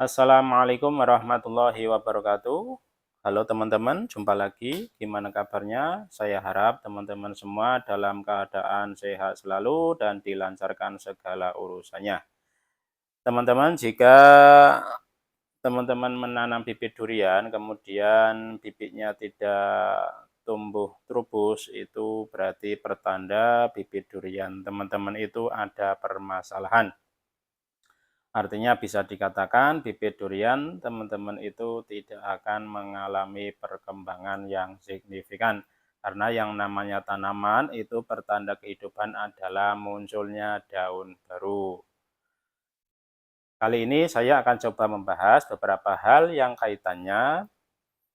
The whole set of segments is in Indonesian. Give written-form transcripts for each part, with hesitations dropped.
Assalamualaikum warahmatullahi wabarakatuh. Halo teman-teman, jumpa lagi. Gimana kabarnya? Saya harap teman-teman semua dalam keadaan sehat selalu dan dilancarkan segala urusannya. Teman-teman, jika teman-teman menanam bibit durian, kemudian bibitnya tidak tumbuh trubus, itu berarti pertanda bibit durian teman-teman itu ada permasalahan. Artinya bisa dikatakan bibit durian teman-teman itu tidak akan mengalami perkembangan yang signifikan. Karena yang namanya tanaman itu pertanda kehidupan adalah munculnya daun baru. Kali ini saya akan coba membahas beberapa hal yang kaitannya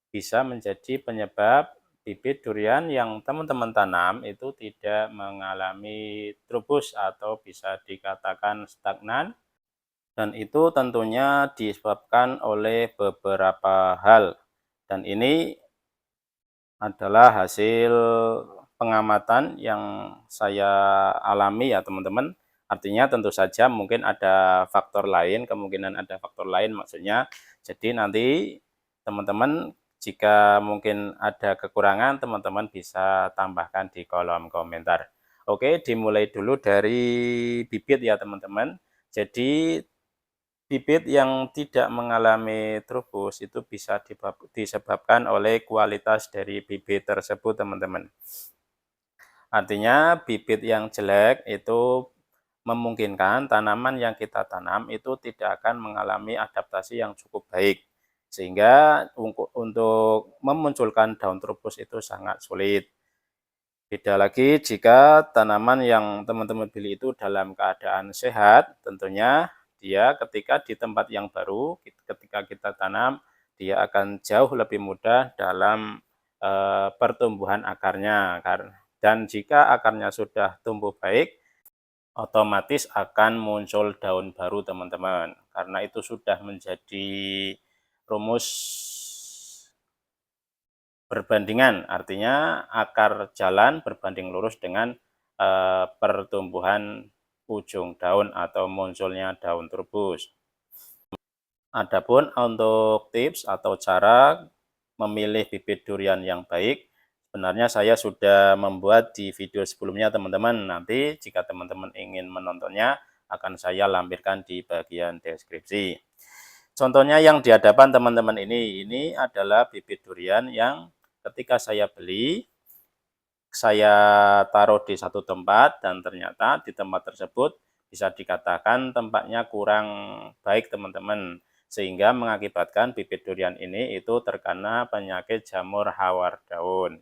bisa menjadi penyebab bibit durian yang teman-teman tanam itu tidak mengalami trubus atau bisa dikatakan stagnan. Dan itu tentunya disebabkan oleh beberapa hal, dan ini adalah hasil pengamatan yang saya alami ya teman-teman. Artinya tentu saja mungkin ada faktor lain, kemungkinan ada faktor lain maksudnya. Jadi nanti teman-teman jika mungkin ada kekurangan, teman-teman bisa tambahkan di kolom komentar. Oke, dimulai dulu dari bibit ya teman-teman. Jadi bibit yang tidak mengalami trubus itu bisa disebabkan oleh kualitas dari bibit tersebut, teman-teman. Artinya bibit yang jelek itu memungkinkan tanaman yang kita tanam itu tidak akan mengalami adaptasi yang cukup baik. Sehingga untuk memunculkan daun trubus itu sangat sulit. Beda lagi jika tanaman yang teman-teman beli itu dalam keadaan sehat, tentunya dia ketika di tempat yang baru, ketika kita tanam, dia akan jauh lebih mudah dalam pertumbuhan akarnya. Dan jika akarnya sudah tumbuh baik, otomatis akan muncul daun baru teman-teman. Karena itu sudah menjadi rumus berbandingan, artinya akar jalan berbanding lurus dengan pertumbuhan ujung daun atau munculnya daun trubus. Adapun untuk tips atau cara memilih bibit durian yang baik, sebenarnya saya sudah membuat di video sebelumnya teman-teman. Nanti jika teman-teman ingin menontonnya, akan saya lampirkan di bagian deskripsi. Contohnya yang di hadapan teman-teman ini adalah bibit durian yang ketika saya beli, saya taruh di satu tempat dan ternyata di tempat tersebut bisa dikatakan tempatnya kurang baik teman-teman. Sehingga mengakibatkan bibit durian ini itu terkena penyakit jamur hawar daun.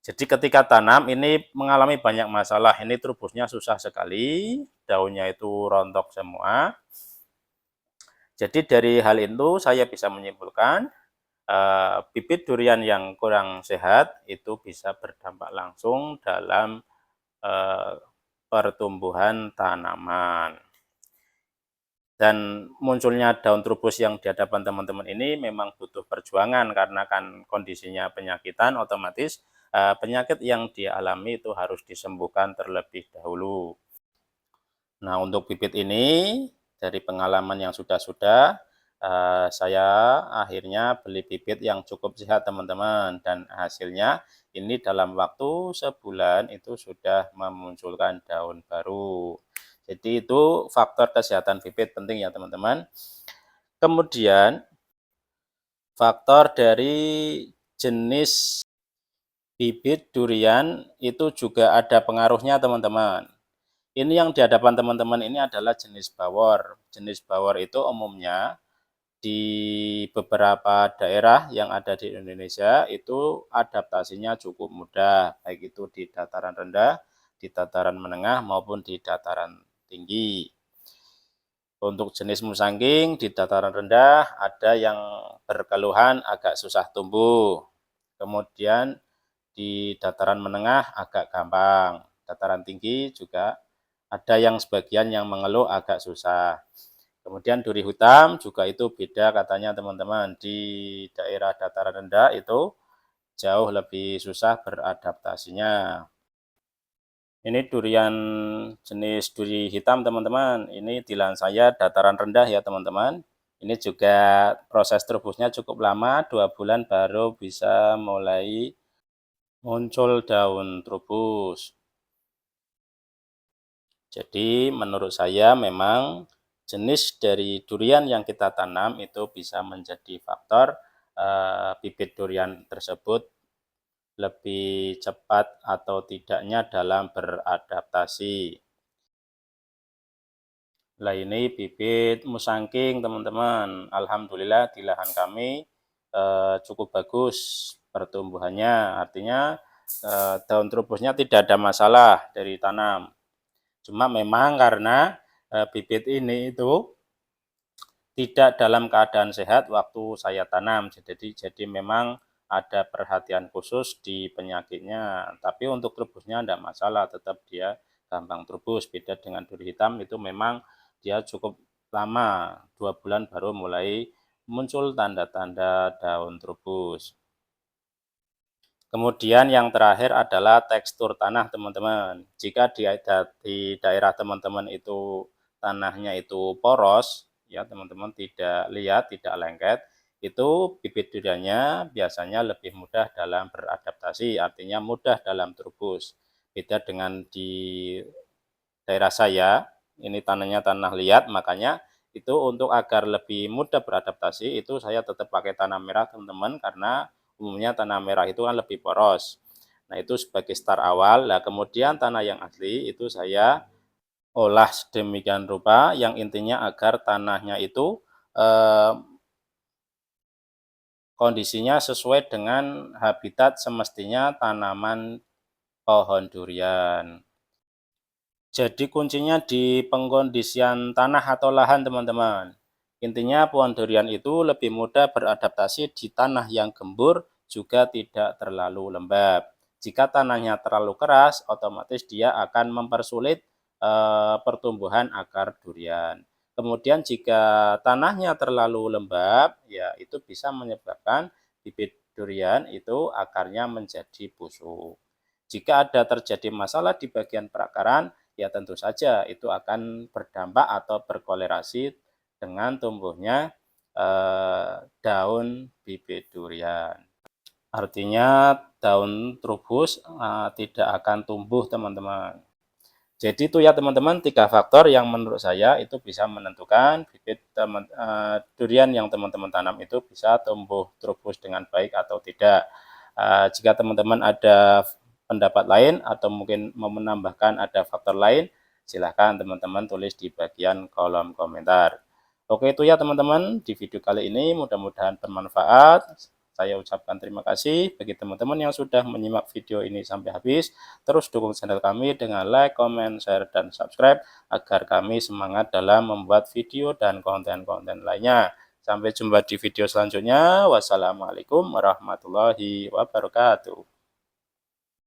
Jadi ketika tanam ini mengalami banyak masalah, ini trubusnya susah sekali, daunnya itu rontok semua. Jadi dari hal itu saya bisa menyimpulkan bibit durian yang kurang sehat itu bisa berdampak langsung dalam pertumbuhan tanaman. Dan munculnya daun trubus yang di hadapan teman-teman ini memang butuh perjuangan karena kan kondisinya penyakitan, otomatis penyakit yang dialami itu harus disembuhkan terlebih dahulu. Nah, untuk bibit ini dari pengalaman yang sudah-sudah, saya akhirnya beli bibit yang cukup sehat teman-teman, dan hasilnya ini dalam waktu sebulan itu sudah memunculkan daun baru. Jadi itu faktor kesehatan bibit penting ya teman-teman. Kemudian faktor dari jenis bibit durian itu juga ada pengaruhnya teman-teman. Ini yang di hadapan teman-teman ini adalah jenis bawor. Jenis bawor itu umumnya di beberapa daerah yang ada di Indonesia itu adaptasinya cukup mudah, baik itu di dataran rendah, di dataran menengah maupun di dataran tinggi. Untuk jenis musangking di dataran rendah ada yang berkeluhan agak susah tumbuh. Kemudian di dataran menengah agak gampang. Dataran tinggi juga ada yang sebagian yang mengeluh agak susah. Kemudian duri hitam juga itu beda katanya teman-teman. Di daerah dataran rendah itu jauh lebih susah beradaptasinya. Ini durian jenis duri hitam teman-teman. Ini di lahan saya dataran rendah ya teman-teman. Ini juga proses trubusnya cukup lama, 2 bulan baru bisa mulai muncul daun trubus. Jadi menurut saya memang jenis dari durian yang kita tanam itu bisa menjadi faktor bibit durian tersebut lebih cepat atau tidaknya dalam beradaptasi. Lah ini bibit musangking teman-teman. Alhamdulillah di lahan kami cukup bagus pertumbuhannya. Artinya daun trubusnya tidak ada masalah dari tanam. Cuma memang karena bibit ini itu tidak dalam keadaan sehat waktu saya tanam. Jadi memang ada perhatian khusus di penyakitnya. Tapi untuk trubusnya tidak masalah, tetap dia gampang trubus. Beda dengan duri hitam itu memang dia cukup lama, 2 bulan baru mulai muncul tanda-tanda daun trubus. Kemudian yang terakhir adalah tekstur tanah teman-teman. Jika di daerah teman-teman itu tanahnya itu poros, ya teman-teman tidak liat, tidak lengket, itu bibit duriannya biasanya lebih mudah dalam beradaptasi, artinya mudah dalam trubus. Beda dengan di daerah saya, ini tanahnya tanah liat, makanya itu untuk agar lebih mudah beradaptasi, itu saya tetap pakai tanah merah teman-teman, karena umumnya tanah merah itu kan lebih poros. Nah itu sebagai start awal, nah kemudian tanah yang asli itu saya olah sedemikian rupa, yang intinya agar tanahnya itu kondisinya sesuai dengan habitat semestinya tanaman pohon durian. Jadi kuncinya di pengkondisian tanah atau lahan teman-teman. Intinya pohon durian itu lebih mudah beradaptasi di tanah yang gembur, juga tidak terlalu lembab. Jika tanahnya terlalu keras, otomatis dia akan mempersulit pertumbuhan akar durian. Kemudian jika tanahnya terlalu lembab, ya itu bisa menyebabkan bibit durian itu akarnya menjadi busuk. Jika ada terjadi masalah di bagian perakaran, ya tentu saja itu akan berdampak atau berkolerasi dengan tumbuhnya daun bibit durian. Artinya daun trubus tidak akan tumbuh teman-teman. Jadi itu ya teman-teman 3 faktor yang menurut saya itu bisa menentukan bibit durian yang teman-teman tanam itu bisa tumbuh trubus dengan baik atau tidak. Jika teman-teman ada pendapat lain atau mungkin mau menambahkan ada faktor lain, silahkan teman-teman tulis di bagian kolom komentar. Oke itu ya teman-teman di video kali ini mudah-mudahan bermanfaat. Saya ucapkan terima kasih bagi teman-teman yang sudah menyimak video ini sampai habis. Terus dukung channel kami dengan like, comment, share, dan subscribe agar kami semangat dalam membuat video dan konten-konten lainnya. Sampai jumpa di video selanjutnya. Wassalamualaikum warahmatullahi wabarakatuh.